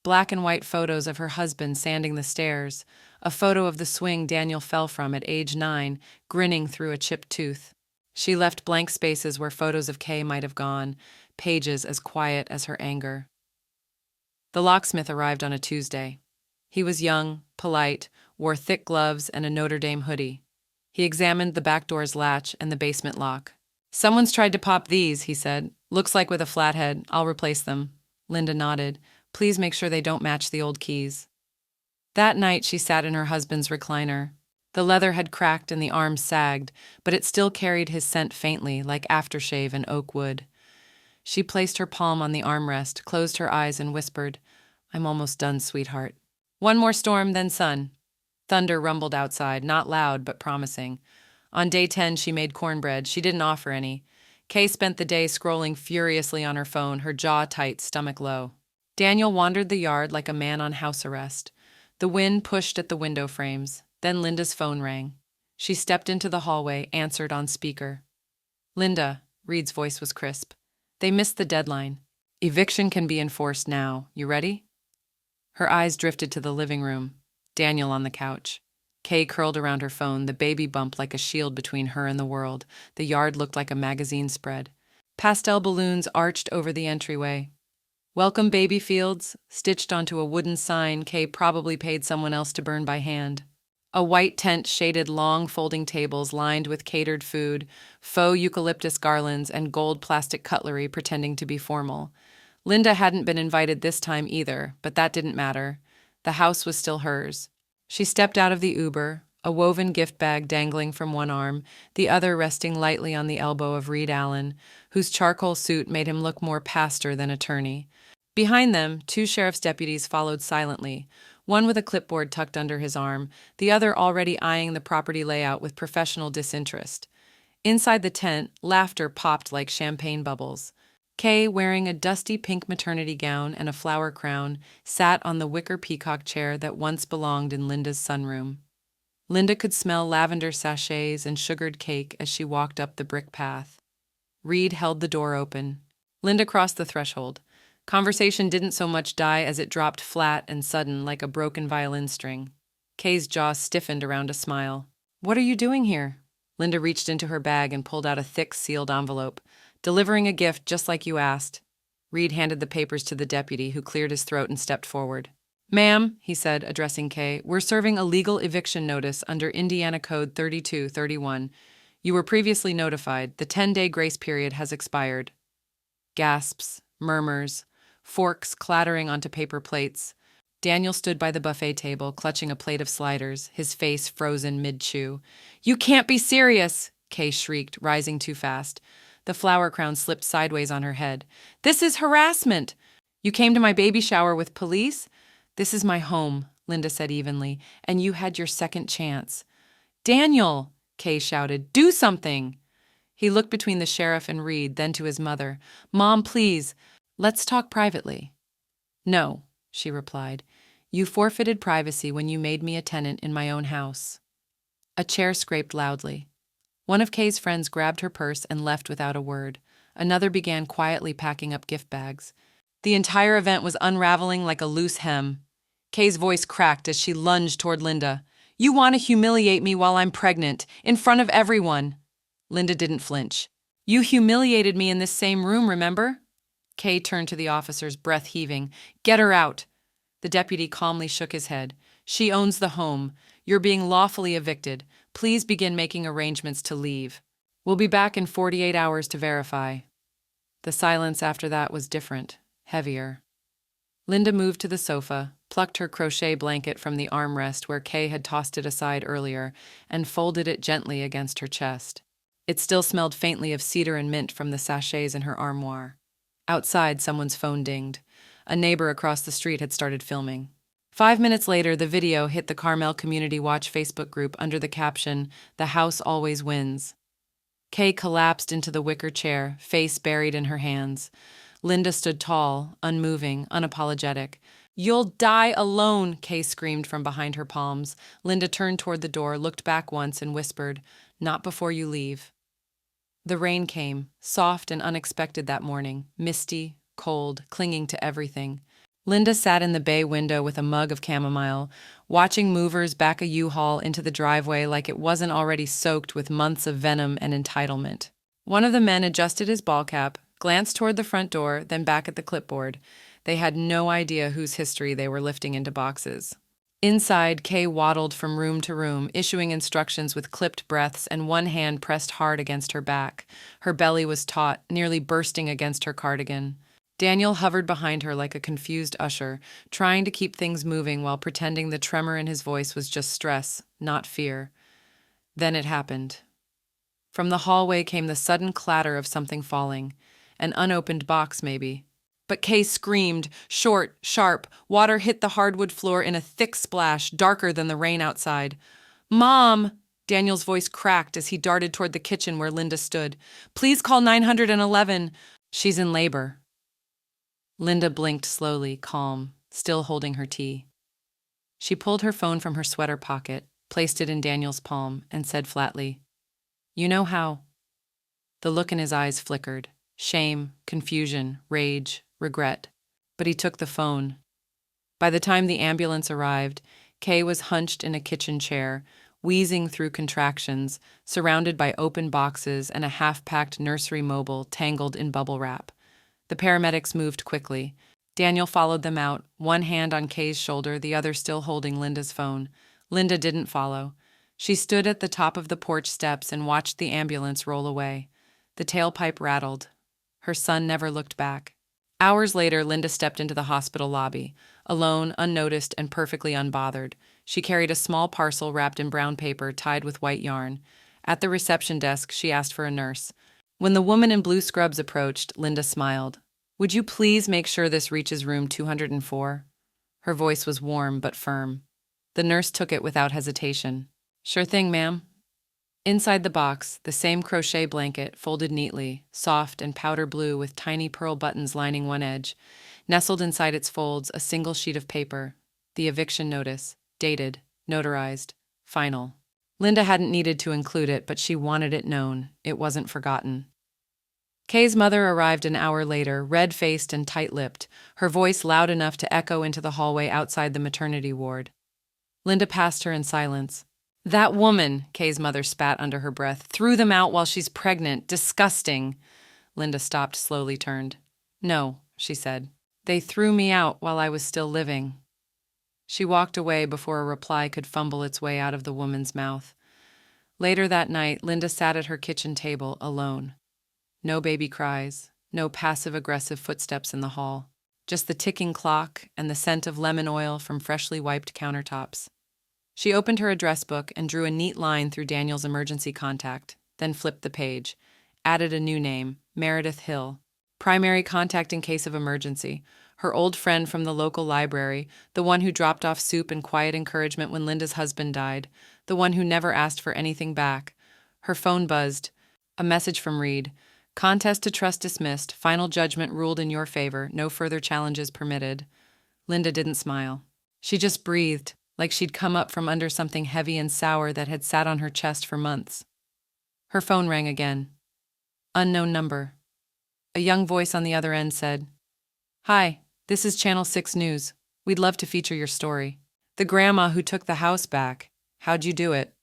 Black and white photos of her husband sanding the stairs, a photo of the swing Daniel fell from at age 9, grinning through a chipped tooth. She left blank spaces where photos of Kay might have gone, pages as quiet as her anger. The locksmith arrived on a Tuesday. He was young, polite, wore thick gloves and a Notre Dame hoodie. He examined the back door's latch and the basement lock. "Someone's tried to pop these," he said. "Looks like with a flathead. I'll replace them." Linda nodded. "Please make sure they don't match the old keys." That night she sat in her husband's recliner. The leather had cracked and the arms sagged, but it still carried his scent faintly, like aftershave and oak wood. She placed her palm on the armrest, closed her eyes, and whispered, "I'm almost done, sweetheart." One more storm, then sun. Thunder rumbled outside, not loud, but promising. On day 10, she made cornbread. She didn't offer any. Kay spent the day scrolling furiously on her phone, her jaw tight, stomach low. Daniel wandered the yard like a man on house arrest. The wind pushed at the window frames. Then Linda's phone rang. She stepped into the hallway, answered on speaker. "Linda," Reed's voice was crisp. "They missed the deadline. Eviction can be enforced now. You ready?" Her eyes drifted to the living room. Daniel on the couch. Kay curled around her phone, the baby bump like a shield between her and the world. The yard looked like a magazine spread. Pastel balloons arched over the entryway. "Welcome Baby Fields," stitched onto a wooden sign Kay probably paid someone else to burn by hand. A white tent shaded long folding tables lined with catered food, faux eucalyptus garlands, and gold plastic cutlery pretending to be formal. Linda hadn't been invited this time either, but that didn't matter. The house was still hers. She stepped out of the Uber, a woven gift bag dangling from one arm, the other resting lightly on the elbow of Reed Allen, whose charcoal suit made him look more pastor than attorney. Behind them, two sheriff's deputies followed silently, one with a clipboard tucked under his arm, the other already eyeing the property layout with professional disinterest. Inside the tent, laughter popped like champagne bubbles. Kay, wearing a dusty pink maternity gown and a flower crown, sat on the wicker peacock chair that once belonged in Linda's sunroom. Linda could smell lavender sachets and sugared cake as she walked up the brick path. Reed held the door open. Linda crossed the threshold. Conversation didn't so much die as it dropped flat and sudden like a broken violin string. Kay's jaw stiffened around a smile. "What are you doing here?" Linda reached into her bag and pulled out a thick, sealed envelope. "Delivering a gift just like you asked." Reed handed the papers to the deputy, who cleared his throat and stepped forward. "Ma'am," he said, addressing Kay, "we're serving a legal eviction notice under Indiana Code 3231. You were previously notified. The 10-day grace period has expired." Gasps, murmurs, forks clattering onto paper plates. Daniel stood by the buffet table, clutching a plate of sliders, his face frozen mid-chew. "You can't be serious!" Kay shrieked, rising too fast. The flower crown slipped sideways on her head. "This is harassment! You came to my baby shower with police?" "This is my home," Linda said evenly, "and you had your second chance." "Daniel!" Kay shouted. "Do something!" He looked between the sheriff and Reed, then to his mother. "Mom, please, let's talk privately." "No," she replied. "You forfeited privacy when you made me a tenant in my own house." A chair scraped loudly. One of Kay's friends grabbed her purse and left without a word. Another began quietly packing up gift bags. The entire event was unraveling like a loose hem. Kay's voice cracked as she lunged toward Linda. "You want to humiliate me while I'm pregnant, in front of everyone." Linda didn't flinch. "You humiliated me in this same room, remember?" Kay turned to the officers, breath heaving. "Get her out." The deputy calmly shook his head. "She owns the home. You're being lawfully evicted. Please begin making arrangements to leave. We'll be back in 48 hours to verify." The silence after that was different, heavier. Linda moved to the sofa, plucked her crochet blanket from the armrest where Kay had tossed it aside earlier, and folded it gently against her chest. It still smelled faintly of cedar and mint from the sachets in her armoire. Outside, someone's phone dinged. A neighbor across the street had started filming. 5 minutes later, the video hit the Carmel Community Watch Facebook group under the caption, "The House Always Wins." Kay collapsed into the wicker chair, face buried in her hands. Linda stood tall, unmoving, unapologetic. "You'll die alone," Kay screamed from behind her palms. Linda turned toward the door, looked back once, and whispered, "Not before you leave." The rain came, soft and unexpected that morning, misty, cold, clinging to everything. Linda sat in the bay window with a mug of chamomile, watching movers back a U-Haul into the driveway like it wasn't already soaked with months of venom and entitlement. One of the men adjusted his ball cap, glanced toward the front door, then back at the clipboard. They had no idea whose history they were lifting into boxes. Inside, Kay waddled from room to room, issuing instructions with clipped breaths and one hand pressed hard against her back. Her belly was taut, nearly bursting against her cardigan. Daniel hovered behind her like a confused usher, trying to keep things moving while pretending the tremor in his voice was just stress, not fear. Then it happened. From the hallway came the sudden clatter of something falling. An unopened box, maybe. But Kay screamed, short, sharp. Water hit the hardwood floor in a thick splash, darker than the rain outside. "Mom!" Daniel's voice cracked as he darted toward the kitchen where Linda stood. "Please call 911. She's in labor." Linda blinked slowly, calm, still holding her tea. She pulled her phone from her sweater pocket, placed it in Daniel's palm, and said flatly, "You know how?" The look in his eyes flickered. Shame, confusion, rage, regret. But he took the phone. By the time the ambulance arrived, Kay was hunched in a kitchen chair, wheezing through contractions, surrounded by open boxes and a half-packed nursery mobile tangled in bubble wrap. The paramedics moved quickly. Daniel followed them out, one hand on Kay's shoulder, the other still holding Linda's phone. Linda didn't follow. She stood at the top of the porch steps and watched the ambulance roll away. The tailpipe rattled. Her son never looked back. Hours later, Linda stepped into the hospital lobby, alone, unnoticed, and perfectly unbothered. She carried a small parcel wrapped in brown paper tied with white yarn. At the reception desk, she asked for a nurse. When the woman in blue scrubs approached, Linda smiled. "Would you please make sure this reaches room 204?" Her voice was warm but firm. The nurse took it without hesitation. "Sure thing, ma'am." Inside the box, the same crochet blanket, folded neatly, soft and powder blue with tiny pearl buttons lining one edge. Nestled inside its folds, a single sheet of paper. The eviction notice, dated, notarized, final. Linda hadn't needed to include it, but she wanted it known. It wasn't forgotten. Kay's mother arrived an hour later, red-faced and tight-lipped, her voice loud enough to echo into the hallway outside the maternity ward. Linda passed her in silence. "That woman," Kay's mother spat under her breath, "threw them out while she's pregnant. Disgusting." Linda stopped, slowly turned. "No," she said. "They threw me out while I was still living." She walked away before a reply could fumble its way out of the woman's mouth. Later that night, Linda sat at her kitchen table, alone. No baby cries, no passive-aggressive footsteps in the hall. Just the ticking clock and the scent of lemon oil from freshly wiped countertops. She opened her address book and drew a neat line through Daniel's emergency contact, then flipped the page. Added a new name, Meredith Hill. Primary contact in case of emergency. Her old friend from the local library, the one who dropped off soup and quiet encouragement when Linda's husband died, the one who never asked for anything back. Her phone buzzed. A message from Reed. "Contest to trust dismissed. Final judgment ruled in your favor. No further challenges permitted." Linda didn't smile. She just breathed, like she'd come up from under something heavy and sour that had sat on her chest for months. Her phone rang again. Unknown number. A young voice on the other end said, "Hi, this is Channel 6 News. We'd love to feature your story. The grandma who took the house back. How'd you do it?"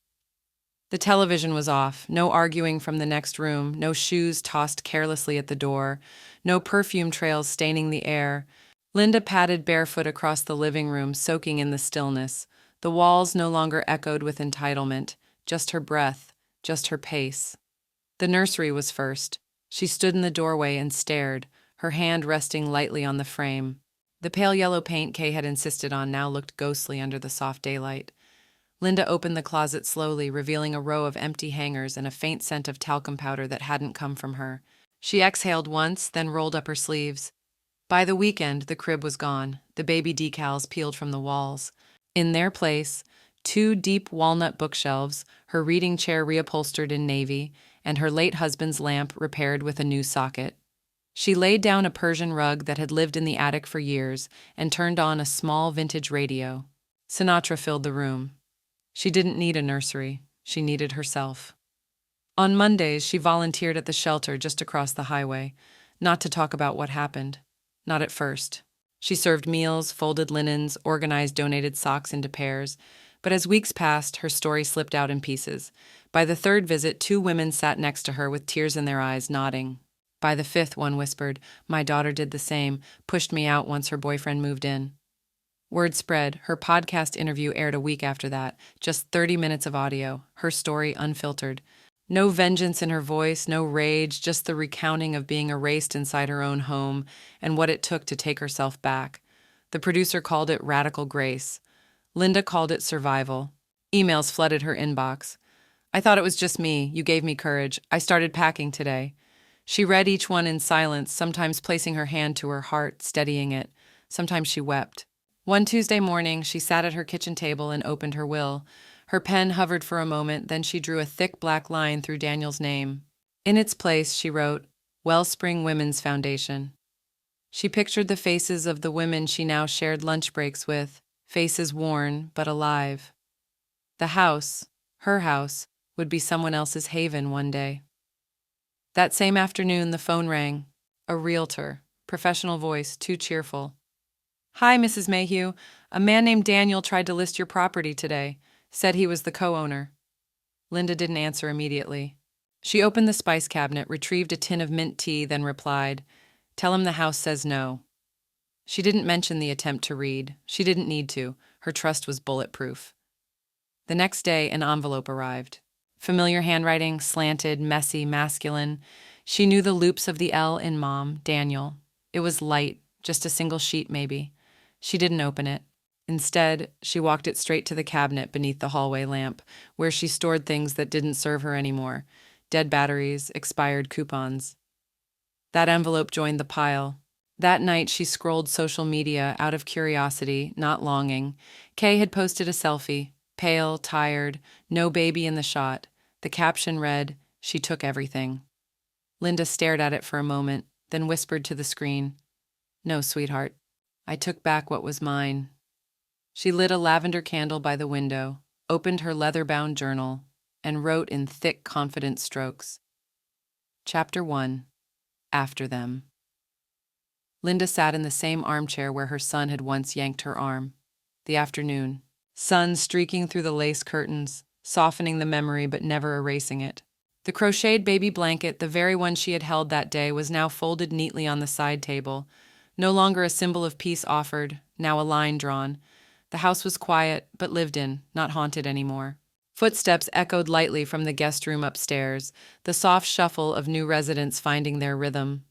The television was off, no arguing from the next room, no shoes tossed carelessly at the door, no perfume trails staining the air. Linda padded barefoot across the living room, soaking in the stillness. The walls no longer echoed with entitlement, just her breath, just her pace. The nursery was first. She stood in the doorway and stared, her hand resting lightly on the frame. The pale yellow paint Kay had insisted on now looked ghostly under the soft daylight. Linda opened the closet slowly, revealing a row of empty hangers and a faint scent of talcum powder that hadn't come from her. She exhaled once, then rolled up her sleeves. By the weekend, the crib was gone, the baby decals peeled from the walls. In their place, 2 deep walnut bookshelves, her reading chair reupholstered in navy, and her late husband's lamp repaired with a new socket. She laid down a Persian rug that had lived in the attic for years and turned on a small vintage radio. Sinatra filled the room. She didn't need a nursery. She needed herself. On Mondays, she volunteered at the shelter just across the highway, not to talk about what happened. Not at first. She served meals, folded linens, organized donated socks into pairs. But as weeks passed, her story slipped out in pieces. By the 3rd visit, 2 women sat next to her with tears in their eyes, nodding. By the 5th, one whispered, "My daughter did the same, pushed me out once her boyfriend moved in." Word spread. Her podcast interview aired a week after that. Just 30 minutes of audio, her story unfiltered. No vengeance in her voice, no rage, just the recounting of being erased inside her own home and what it took to take herself back. The producer called it radical grace. Linda called it survival. Emails flooded her inbox. "I thought it was just me. You gave me courage. I started packing today." She read each one in silence, sometimes placing her hand to her heart, steadying it. Sometimes she wept. One Tuesday morning, she sat at her kitchen table and opened her will. Her pen hovered for a moment, then she drew a thick black line through Daniel's name. In its place, she wrote, "Wellspring Women's Foundation." She pictured the faces of the women she now shared lunch breaks with, faces worn but alive. The house, her house, would be someone else's haven one day. That same afternoon, the phone rang. A realtor, professional voice, too cheerful. "Hi, Mrs. Mayhew. A man named Daniel tried to list your property today. Said he was the co-owner." Linda didn't answer immediately. She opened the spice cabinet, retrieved a tin of mint tea, then replied, "Tell him the house says no." She didn't mention the attempt to read. She didn't need to. Her trust was bulletproof. The next day, an envelope arrived. Familiar handwriting, slanted, messy, masculine. She knew the loops of the L in Mom, Daniel. It was light, just a single sheet maybe. She didn't open it. Instead, she walked it straight to the cabinet beneath the hallway lamp, where she stored things that didn't serve her anymore. Dead batteries, expired coupons. That envelope joined the pile. That night, she scrolled social media out of curiosity, not longing. Kay had posted a selfie, pale, tired, no baby in the shot. The caption read, "She took everything." Linda stared at it for a moment, then whispered to the screen, "No, sweetheart. I took back what was mine." She lit a lavender candle by the window, opened her leather-bound journal, and wrote in thick, confident strokes. Chapter 1. After Them. Linda sat in the same armchair where her son had once yanked her arm. The afternoon. Sun streaking through the lace curtains, softening the memory but never erasing it. The crocheted baby blanket, the very one she had held that day, was now folded neatly on the side table. No longer a symbol of peace offered, now a line drawn. The house was quiet, but lived in, not haunted anymore. Footsteps echoed lightly from the guest room upstairs, the soft shuffle of new residents finding their rhythm.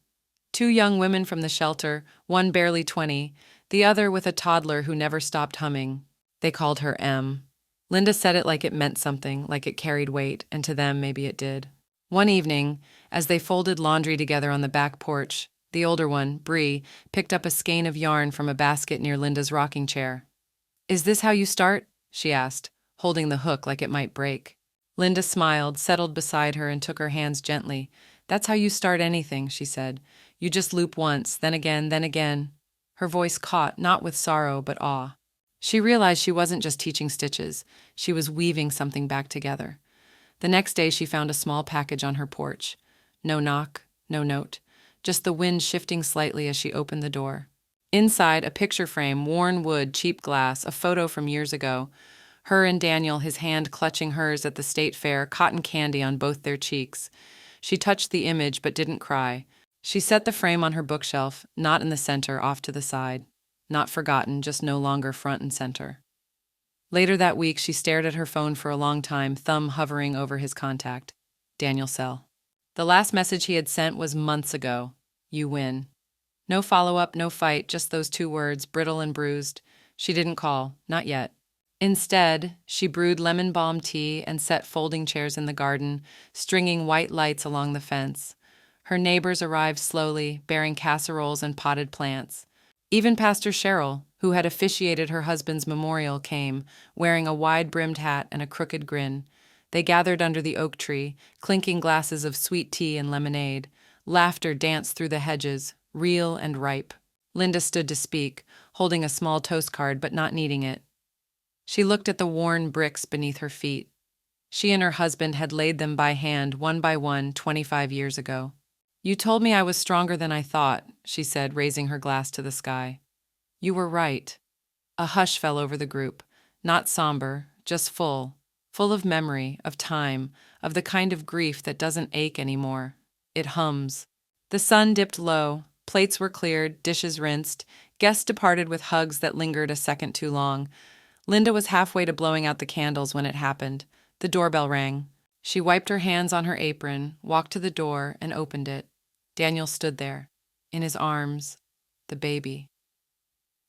2 young women from the shelter, one barely 20, the other with a toddler who never stopped humming. They called her M. Linda said it like it meant something, like it carried weight, and to them maybe it did. One evening, as they folded laundry together on the back porch, the older one, Bree, picked up a skein of yarn from a basket near Linda's rocking chair. "Is this how you start?" she asked, holding the hook like it might break. Linda smiled, settled beside her, and took her hands gently. "That's how you start anything," she said. "You just loop once, then again, then again." Her voice caught, not with sorrow, but awe. She realized she wasn't just teaching stitches. She was weaving something back together. The next day she found a small package on her porch. No knock, no note. Just the wind shifting slightly as she opened the door. Inside, a picture frame, worn wood, cheap glass, a photo from years ago. Her and Daniel, his hand clutching hers at the state fair, cotton candy on both their cheeks. She touched the image but didn't cry. She set the frame on her bookshelf, not in the center, off to the side. Not forgotten, just no longer front and center. Later that week, she stared at her phone for a long time, thumb hovering over his contact. Daniel Sell. The last message he had sent was months ago. "You win." No follow-up, no fight, just those 2 words, brittle and bruised. She didn't call, not yet. Instead, she brewed lemon balm tea and set folding chairs in the garden, stringing white lights along the fence. Her neighbors arrived slowly, bearing casseroles and potted plants. Even Pastor Cheryl, who had officiated her husband's memorial, came, wearing a wide-brimmed hat and a crooked grin. They gathered under the oak tree, clinking glasses of sweet tea and lemonade. Laughter danced through the hedges, real and ripe. Linda stood to speak, holding a small toast card but not needing it. She looked at the worn bricks beneath her feet. She and her husband had laid them by hand, one by one, 25 years ago. "You told me I was stronger than I thought," she said, raising her glass to the sky. "You were right." A hush fell over the group, not somber, just full of memory, of time, of the kind of grief that doesn't ache anymore. It hums. The sun dipped low, plates were cleared, dishes rinsed, guests departed with hugs that lingered a second too long. Linda was halfway to blowing out the candles when it happened. The doorbell rang. She wiped her hands on her apron, walked to the door, and opened it. Daniel stood there, in his arms, the baby.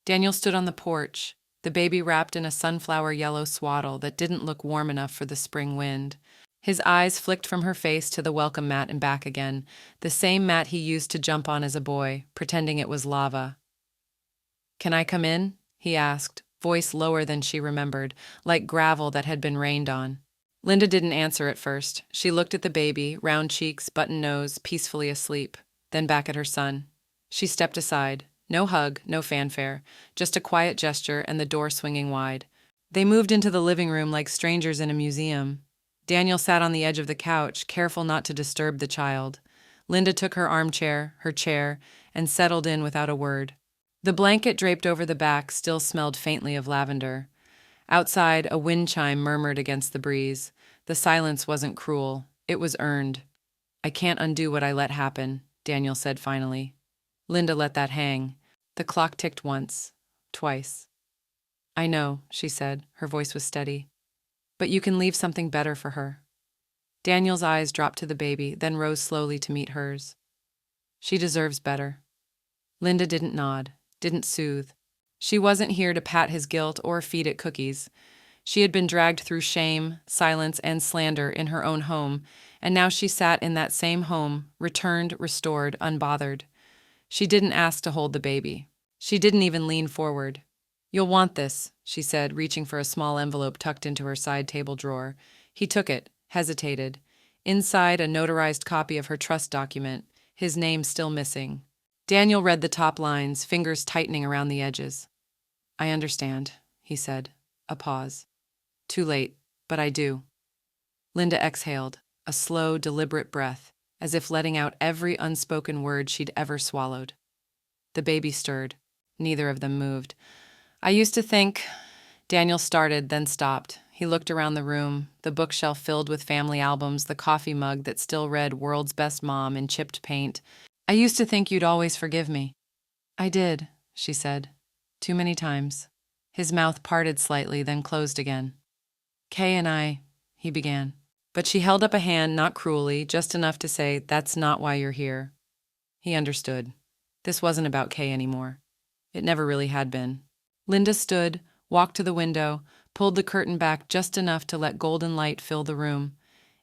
Daniel stood on the porch, the baby wrapped in a sunflower yellow swaddle that didn't look warm enough for the spring wind. His eyes flicked from her face to the welcome mat and back again, the same mat he used to jump on as a boy, pretending it was lava. "Can I come in?" he asked, voice lower than she remembered, like gravel that had been rained on. Linda didn't answer at first. She looked at the baby, round cheeks, button nose, peacefully asleep, then back at her son. She stepped aside. No hug, no fanfare, just a quiet gesture and the door swinging wide. They moved into the living room like strangers in a museum. Daniel sat on the edge of the couch, careful not to disturb the child. Linda took her armchair, her chair, and settled in without a word. The blanket draped over the back still smelled faintly of lavender. Outside, a wind chime murmured against the breeze. The silence wasn't cruel. It was earned. "I can't undo what I let happen," Daniel said finally. Linda let that hang. The clock ticked once, twice. "I know," she said. Her voice was steady. But you can leave something better for her. Daniel's eyes dropped to the baby, then rose slowly to meet hers. She deserves better. Linda didn't nod, didn't soothe. She wasn't here to pat his guilt or feed it cookies. She had been dragged through shame, silence, and slander in her own home, and now she sat in that same home, returned, restored, unbothered. She didn't ask to hold the baby. She didn't even lean forward. "You'll want this," she said, reaching for a small envelope tucked into her side table drawer. He took it, hesitated. Inside, a notarized copy of her trust document, his name still missing. Daniel read the top lines, fingers tightening around the edges. "I understand," he said. A pause. "Too late, but I do." Linda exhaled, a slow, deliberate breath, as if letting out every unspoken word she'd ever swallowed. The baby stirred. Neither of them moved. "I used to think—" Daniel started, then stopped. He looked around the room, the bookshelf filled with family albums, the coffee mug that still read "World's Best Mom" in chipped paint. "I used to think you'd always forgive me." "I did," she said. "Too many times." His mouth parted slightly, then closed again. "Kay and I," he began. But she held up a hand, not cruelly, just enough to say, "That's not why you're here." He understood. This wasn't about Kay anymore. It never really had been. Linda stood, walked to the window, pulled the curtain back just enough to let golden light fill the room.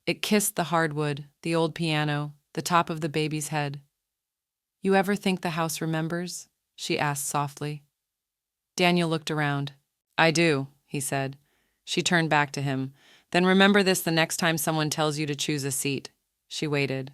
It kissed the hardwood, the old piano, the top of the baby's head. "You ever think the house remembers?" she asked softly. Daniel looked around. "I do," he said. She turned back to him. "Then remember this the next time someone tells you to choose a seat." She waited.